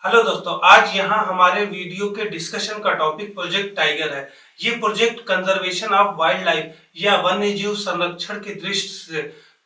Hello दोस्तों, आज यहाँ हमारे वीडियो के डिस्कशन का टॉपिक प्रोजेक्ट टाइगर है। ये project conservation of wild life या वन्य जीव संरक्षण की दृष्टि से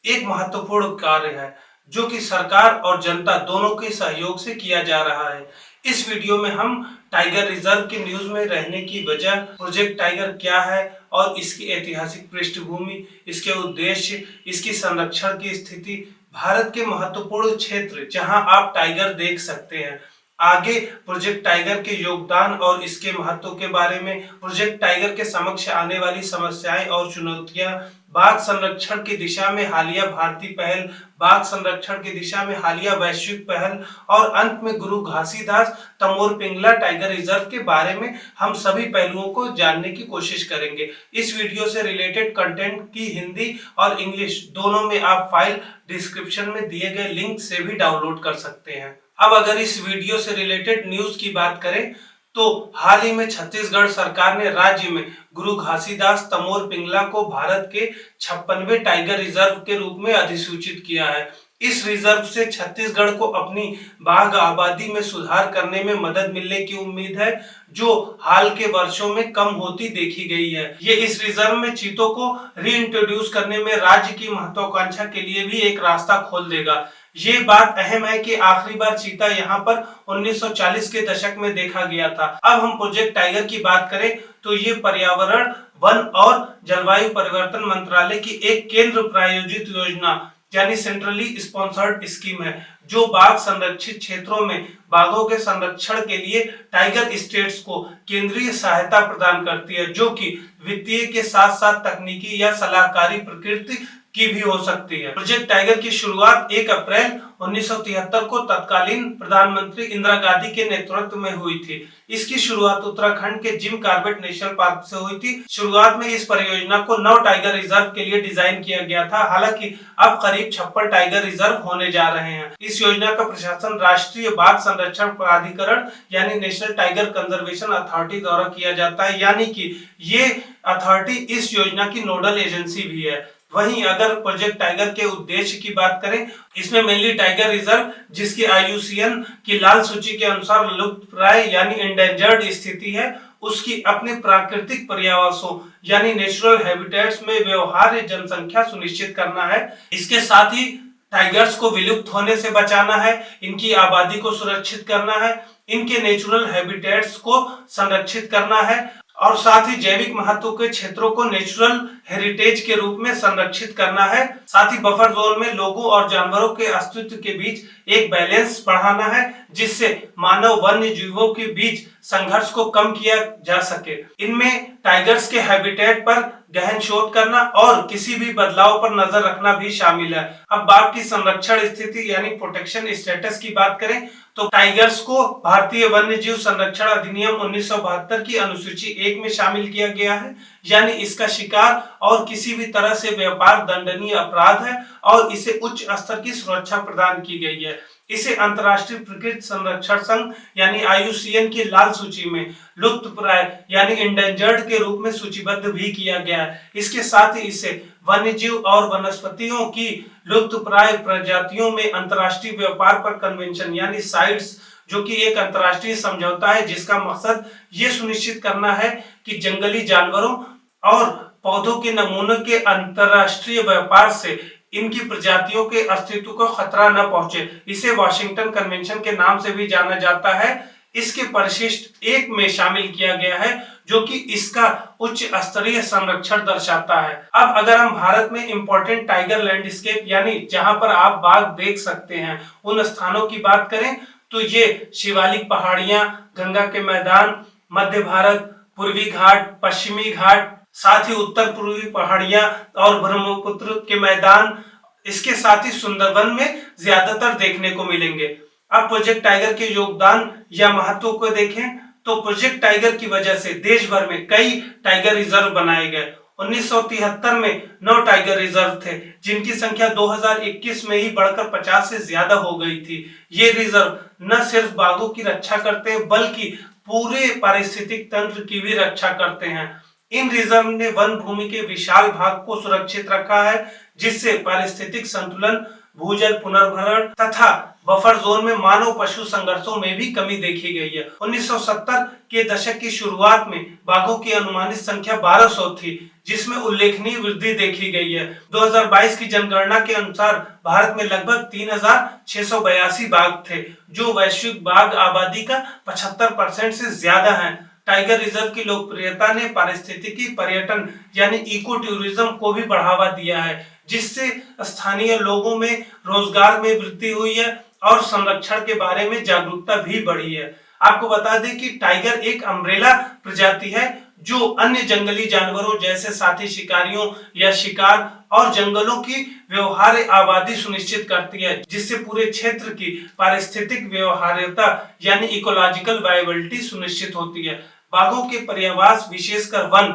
एक महत्वपूर्ण कार्य है, जो कि सरकार और जनता दोनों के सहयोग से किया जा रहा है। इस वीडियो में हम टाइगर रिजर्व के न्यूज में रहने की वजह, प्रोजेक्ट टाइगर क्या है और इसकी ऐतिहासिक पृष्ठभूमि, इसके उद्देश्य, इसकी संरक्षण की स्थिति, भारत के महत्वपूर्ण क्षेत्र जहां आप टाइगर देख सकते हैं, आगे प्रोजेक्ट टाइगर के योगदान और इसके महत्व के बारे में, प्रोजेक्ट टाइगर के समक्ष आने वाली समस्याएं और चुनौतियां, बाघ संरक्षण की दिशा में हालिया भारतीय पहल, बाघ संरक्षण की दिशा में हालिया वैश्विक पहल और अंत में गुरु घासीदास तमोर पिंगला टाइगर रिजर्व के बारे में हम सभी पहलुओं को जानने की कोशिश करेंगे। इस वीडियो से रिलेटेड कंटेंट की हिंदी और इंग्लिश दोनों में आप फाइल डिस्क्रिप्शन में दिए गए लिंक से भी डाउनलोड कर सकते हैं। अब अगर इस वीडियो से रिलेटेड न्यूज की बात करें तो हाल ही में छत्तीसगढ़ सरकार ने राज्य में गुरु घासीदास तमोर पिंगला को भारत के 56वें टाइगर रिजर्व के रूप में अधिसूचित किया है। इस रिजर्व से छत्तीसगढ़ को अपनी बाघ आबादी में सुधार करने में मदद मिलने की उम्मीद है, जो हाल के वर्षों में कम होती देखी गई है। ये इस रिजर्व में चीतों को रीइंट्रोड्यूस करने में राज्य की महत्वाकांक्षा के लिए भी एक रास्ता खोल देगा। ये बात अहम है कि आखिरी बार चीता यहाँ पर 1940 के दशक में देखा गया था। अब हम प्रोजेक्ट टाइगर की बात करें तो ये पर्यावरण, वन और जलवायु परिवर्तन मंत्रालय की एक केंद्र प्रायोजित योजना यानी सेंट्रली स्पॉन्सर्ड स्कीम है, जो बाघ संरक्षित क्षेत्रों में बाघों के संरक्षण के लिए टाइगर स्टेट्स को केंद्रीय सहायता प्रदान करती है, जो कि वित्तीय के साथ साथ तकनीकी या सलाहकारी प्रकृति की भी हो सकती है। प्रोजेक्ट टाइगर की शुरुआत 1 अप्रैल 1973 को तत्कालीन प्रधानमंत्री इंदिरा गांधी के नेतृत्व में हुई थी। इसकी शुरुआत उत्तराखंड के जिम कॉर्बेट नेशनल पार्क से हुई थी। शुरुआत में इस परियोजना को 9 टाइगर रिजर्व के लिए डिजाइन किया गया था, हालांकि अब करीब 56 टाइगर रिजर्व होने जा रहे हैं। इस योजना का प्रशासन राष्ट्रीय बाघ संरक्षण प्राधिकरण यानी नेशनल टाइगर कंजर्वेशन अथॉरिटी द्वारा किया जाता है, यानी कि ये अथॉरिटी इस योजना की नोडल एजेंसी भी है। वहीं अगर प्रोजेक्ट टाइगर के उद्देश्य की बात करें, इसमें मेनली टाइगर रिजर्व जिसकी IUCN की लाल सूची के अनुसार लुप्तप्राय यानी इंडेंजर्ड स्थिति है, उसकी अपने प्राकृतिक पर्यावासों यानी नेचुरल हैबिटेट्स में व्यवहार्य जनसंख्या सुनिश्चित करना है। इसके साथ ही टाइगर्स को विलुप्त होने से बचाना है, इनकी आबादी को सुरक्षित करना है, इनके नेचुरल हैबिटेट्स को संरक्षित करना है और साथ ही जैविक महत्व के क्षेत्रों को नेचुरल हेरिटेज के रूप में संरक्षित करना है। साथ ही बफर जोन में लोगों और जानवरों के अस्तित्व के बीच एक बैलेंस बढ़ाना है, जिससे मानव वन्य जीवों के बीच संघर्ष को कम किया जा सके। इनमें टाइगर्स के हैबिटेट पर गहन शोध करना और किसी भी बदलाव पर नजर रखना भी शामिल है। अब बाघ की संरक्षण स्थिति यानी प्रोटेक्शन स्टेटस की बात करें तो टाइगर्स को भारतीय वन्य जीव संरक्षण अधिनियम 1972 की अनुसूची 1 में शामिल किया गया है, यानी इसका शिकार और किसी भी तरह से व्यापार दंडनीय अपराध है और इसे उच्च स्तर की सुरक्षा प्रदान की गई है। इसे अंतर्राष्ट्रीय प्रकृति संरक्षण संघ यानी IUCN की लाल सूची में लुप्तप्राय यानी इंडेंजर्ड के रूप में सूचीबद्ध भी किया गया है। इसके साथ ही इसे वन्यजीव और वनस्पतियों की लुप्तप्राय प्रजातियों में अंतर्राष्ट्रीय व्यापार पर कन्वेंशन यानी साइट्स, जो कि एक अंतर्राष्ट्रीय समझौता है जिसका मकसद ये सुनिश्चित करना है कि जंगली जानवरों और पौधों के नमूनों के अंतर्राष्ट्रीय व्यापार से इनकी प्रजातियों के अस्तित्व को खतरा न पहुंचे। इसे वाशिंगटन कन्वेंशन के नाम से भी जाना जाता है। इसके परिशिष्ट 1 में शामिल किया गया है, जो कि इसका उच्च स्तरीय संरक्षण दर्शाता है। अब अगर हम भारत में इंपॉर्टेंट टाइगर लैंडस्केप यानी जहां पर आप बाघ देख सकते हैं उन स्थानों की बात करें तो ये शिवालिक पहाड़ियां, गंगा के मैदान, मध्य भारत, पूर्वी घाट, पश्चिमी घाट, साथ ही उत्तर पूर्वी पहाड़ियां और ब्रह्मपुत्र के मैदान, इसके साथ ही सुंदरवन में ज्यादातर देखने को मिलेंगे। अब प्रोजेक्ट टाइगर के योगदान या महत्व को देखें तो प्रोजेक्ट टाइगर की वजह से देश भर में कई टाइगर रिजर्व बनाए गए। 1973 में 9 टाइगर रिजर्व थे, जिनकी संख्या 2021 में ही बढ़कर 50 से ज्यादा हो गई थी। ये रिजर्व न सिर्फ बाघों की रक्षा करते हैं बल्कि पूरे पारिस्थितिक तंत्र की भी रक्षा करते हैं। इन रिजर्व ने वन भूमि के विशाल भाग को सुरक्षित रखा है, जिससे पारिस्थितिक संतुलन, भूजल पुनर्भरण तथा बफर जोन में मानव पशु संघर्षों में भी कमी देखी गई है। 1970 के दशक की शुरुआत में बाघों की अनुमानित संख्या 1200 थी, जिसमें उल्लेखनीय वृद्धि देखी गई है। 2022 की जनगणना के अनुसार भारत में लगभग 3682 बाघ थे, जो वैश्विक बाघ आबादी का 75% से ज्यादा है। टाइगर रिजर्व की लोकप्रियता ने पारिस्थितिकी पर्यटन यानी इको टूरिज्म को भी बढ़ावा दिया है, जिससे स्थानीय लोगों में रोजगार में वृद्धि हुई है और संरक्षण के बारे में जागरूकता भी बढ़ी है। आपको बता दें कि टाइगर एक अम्ब्रेला प्रजाति है जो अन्य जंगली जानवरों जैसे साथी शिकारियों या शिकार और जंगलों की व्यवहार्य आबादी सुनिश्चित करती है, जिससे पूरे क्षेत्र की पारिस्थितिक व्यवहार्यता यानी इकोलॉजिकल वायबिलिटी सुनिश्चित होती है। बाघों के पर्यावास विशेषकर वन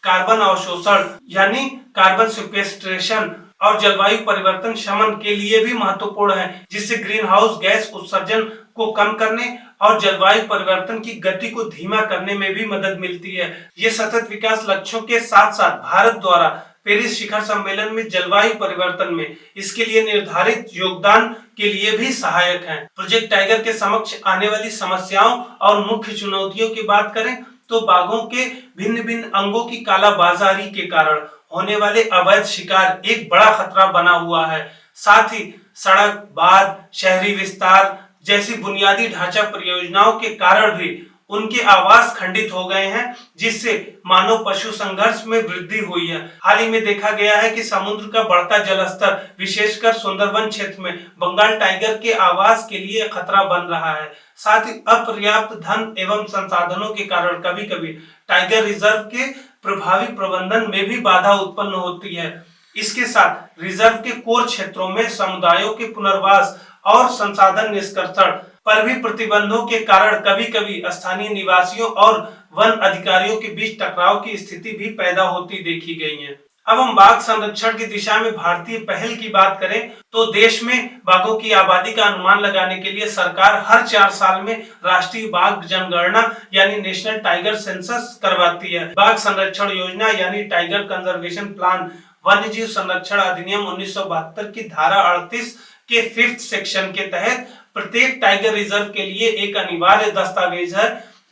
कार्बन अवशोषण यानी कार्बन सिक्वेस्ट्रेशन और जलवायु परिवर्तन शमन के लिए भी महत्वपूर्ण है, जिससे ग्रीन हाउस गैस उत्सर्जन को कम करने और जलवायु परिवर्तन की गति को धीमा करने में भी मदद मिलती है। ये सतत विकास लक्ष्यों के साथ साथ भारत द्वारा पेरिस शिखर सम्मेलन में जलवायु परिवर्तन में इसके लिए निर्धारित योगदान के लिए भी सहायक है। प्रोजेक्ट टाइगर के समक्ष आने वाली समस्याओं और मुख्य चुनौतियों की बात करें तो बाघों के भिन्न भिन्न अंगों की कालाबाजारी के कारण होने वाले अवैध शिकार एक बड़ा खतरा बना हुआ है। साथ ही सड़क, बांध, शहरी विस्तार जैसी बुनियादी ढांचा परियोजनाओं के कारण भी उनके आवास खंडित हो गए हैं, जिससे मानव पशु संघर्ष में वृद्धि हुई है। हाल ही में देखा गया है कि समुद्र का बढ़ता जलस्तर विशेषकर सुंदरबन क्षेत्र में बंगाल टाइगर के आवास के लिए खतरा बन रहा है। साथ ही अपर्याप्त धन एवं संसाधनों के कारण कभी कभी टाइगर रिजर्व के प्रभावी प्रबंधन में भी बाधा उत्पन्न होती है। इसके साथ रिजर्व के कोर क्षेत्रों में समुदायों के पुनर्वास और संसाधन निष्कर्षण पर भी प्रतिबंधों के कारण कभी कभी स्थानीय निवासियों और वन अधिकारियों के बीच टकराव की स्थिति भी पैदा होती देखी गई है। अब हम बाघ संरक्षण की दिशा में भारतीय पहल की बात करें तो देश में बाघों की आबादी का अनुमान लगाने के लिए सरकार हर 4 साल में राष्ट्रीय बाघ जनगणना यानी नेशनल टाइगर सेंसस करवाती है। बाघ संरक्षण योजना यानी टाइगर कंजर्वेशन प्लान वन्यजीव संरक्षण अधिनियम 1972 की धारा 38 के 5th सेक्शन के तहत प्रत्येक टाइगर रिजर्व के लिए एक अनिवार्य दस्तावेज है,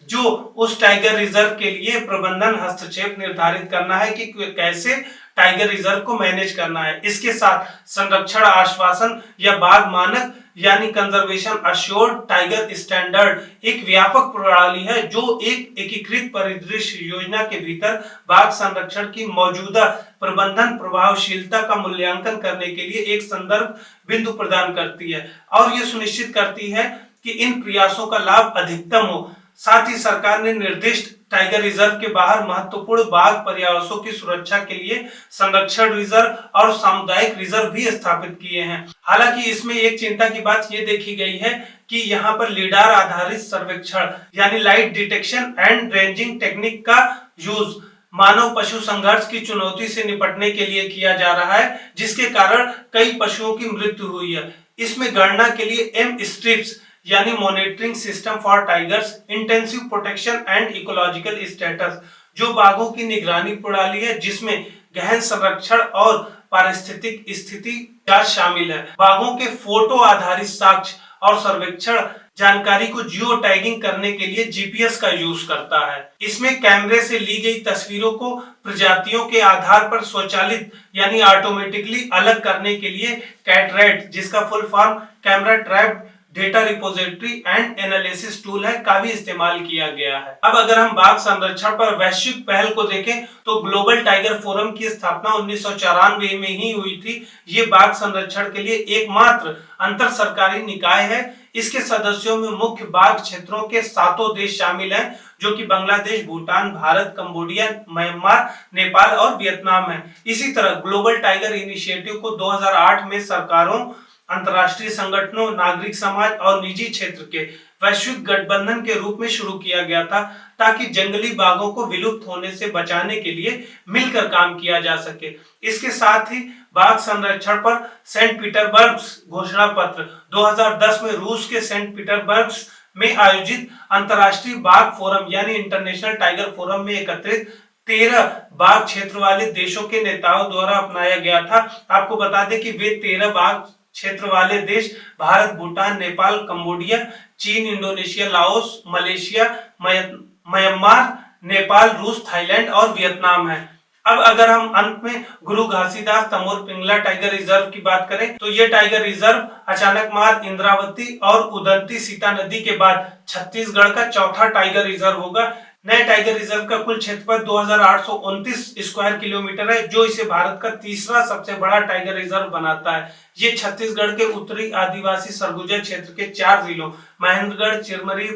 जो उस टाइगर रिजर्व के लिए प्रबंधन हस्तक्षेप निर्धारित करना है कि कैसे टाइगर रिजर्व को मैनेज करना है। इसके साथ संरक्षण आश्वासन या बाघ मानक यानी कंजर्वेशन अश्योर्ड टाइगर स्टैंडर्ड एक व्यापक प्रणाली है, जो एक एकीकृत परिदृश्य योजना के भीतर बाघ संरक्षण की मौजूदा प्रबंधन प्रभावशीलता का मूल्यांकन करने के लिए एक संदर्भ बिंदु प्रदान करती है और यह सुनिश्चित करती है कि इन प्रयासों का लाभ अधिकतम हो। साथ ही सरकार ने निर्दिष्ट टाइगर रिजर्व के बाहर महत्वपूर्ण बाघ पर्यावसों की सुरक्षा के लिए संरक्षण रिजर्व और सामुदायिक रिजर्व भी स्थापित किए हैं। हालांकि इसमें एक चिंता की बात यह देखी गई है कि यहाँ पर लीडार आधारित सर्वेक्षण यानी light detection and ranging technique का यूज मानव पशु संघर्ष की चुनौती से निपटने के लिए किया जा रहा है, जिसके कारण कई पशुओं की मृत्यु हुई है। इसमें गणना के लिए एम स्ट्रिप्स यानी monitoring system for tigers intensive protection and ecological status जो बाघों की निगरानी प्रणाली है, जिसमें गहन संरक्षण और पारिस्थितिक स्थिति जांच शामिल है। बाघों के फोटो आधारित साक्ष्य और सर्वेक्षण जानकारी को जियो टैगिंग करने के लिए जीपीएस का यूज करता है। इसमें कैमरे से ली गई तस्वीरों को प्रजातियों के आधार पर स्वचालित यानी ऑटोमेटिकली अलग करने के लिए कैटरेट, जिसका full form camera trapped data repository and analysis tool है, का भी इस्तेमाल किया गया है। अब अगर हम बाघ संरक्षण पर वैश्विक पहल को देखें तो ग्लोबल टाइगर फोरम की स्थापना 1994 में ही हुई थी। ये बाघ संरक्षण के लिए एकमात्र अंतर सरकारी निकाय है। इसके सदस्यों में मुख्य बाघ क्षेत्रों के 7 देश शामिल हैं, जो कि बांग्लादेश, भूटान, भारत, कंबोडिया, म्यांमार, नेपाल और वियतनाम है। इसी तरह ग्लोबल टाइगर इनिशिएटिव को 2008 में सरकारों, अंतरराष्ट्रीय संगठनों, नागरिक समाज और निजी क्षेत्र के वैश्विक गठबंधन के रूप में शुरू किया गया था, ताकि जंगली बाघों को विलुप्त होने से बचाने के लिए मिलकर काम किया जा सके। इसके साथ ही बाघ संरक्षण पर सेंट पीटर्सबर्ग घोषणा पत्र 2010 में रूस के सेंट पीटर्सबर्ग में आयोजित अंतरराष्ट्रीय बाघ फोरम यानी इंटरनेशनल टाइगर फोरम में एकत्रित 13 बाघ क्षेत्र वाले देशों के नेताओं द्वारा अपनाया गया था। आपको बता दें कि वे 13 बाघ क्षेत्र वाले देश भारत, भूटान, नेपाल, कंबोडिया, चीन, Indonesia, Laos, Malaysia, Myanmar, Nepal, रूस, थाईलैंड और वियतनाम है। अब अगर हम अंत में गुरु घासीदास तमोर पिंगला टाइगर रिजर्व की बात करें तो ये टाइगर रिजर्व अचानकमार, इंद्रावती और उदंती सीता नदी के बाद छत्तीसगढ़ का चौथा टाइगर रिजर्व होगा। नए टाइगर रिजर्व का कुल क्षेत्रफल 2829 स्क्वायर किलोमीटर है, जो इसे भारत का तीसरा सबसे बड़ा टाइगर रिजर्व बनाता है। ये छत्तीसगढ़ के उत्तरी आदिवासी सरगुजा क्षेत्र के 4 जिलों महेंद्रगढ़, चिरमरी,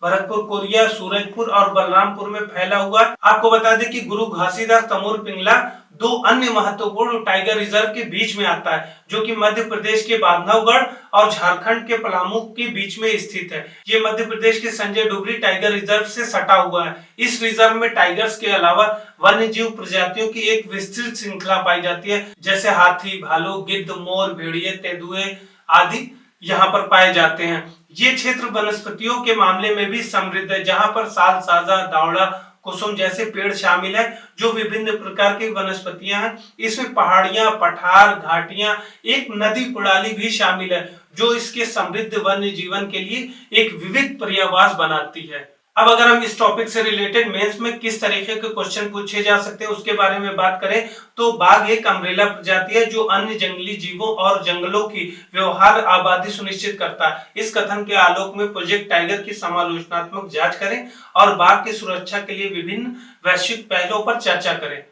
भरतपुर कोरिया, सूरजपुर और बलरामपुर में फैला हुआ। आपको बता दें कि गुरु घासीदास तमोर पिंगला दो अन्य महत्वपूर्ण टाइगर रिजर्व के बीच में आता है, जो कि मध्य प्रदेश के बांधवगढ़ और झारखंड के पलामू के बीच में स्थित है। ये मध्य प्रदेश के संजय डुगरी टाइगर रिजर्व से सटा हुआ है। इस रिजर्व में टाइगर्स के अलावा वन्य जीव प्रजातियों की एक विस्तृत श्रृंखला पाई जाती है, जैसे हाथी, भालू, गिद्ध, मोर, भेड़िए, तेंदुए आदि यहाँ पर पाए जाते हैं। ये क्षेत्र वनस्पतियों के मामले में भी समृद्ध है, जहाँ पर साल, साजा, दावड़ा, कुसुम जैसे पेड़ शामिल है, जो विभिन्न प्रकार की वनस्पतियां हैं। इसमें पहाड़ियां, पठार, घाटियां, एक नदी प्रणाली भी शामिल है, जो इसके समृद्ध वन्य जीवन के लिए एक विविध पर्यावास बनाती है। अब अगर हम इस टॉपिक से रिलेटेड मेंस में किस तरीके के क्वेश्चन पूछे जा सकते हैं उसके बारे में बात करें तो बाघ एक अम्ब्रेला प्रजाति है, जो अन्य जंगली जीवों और जंगलों की व्यवहार आबादी सुनिश्चित करता है। इस कथन के आलोक में प्रोजेक्ट टाइगर की समालोचनात्मक जांच करें और बाघ की सुरक्षा के लिए विभिन्न वैश्विक पहलों पर चर्चा करें।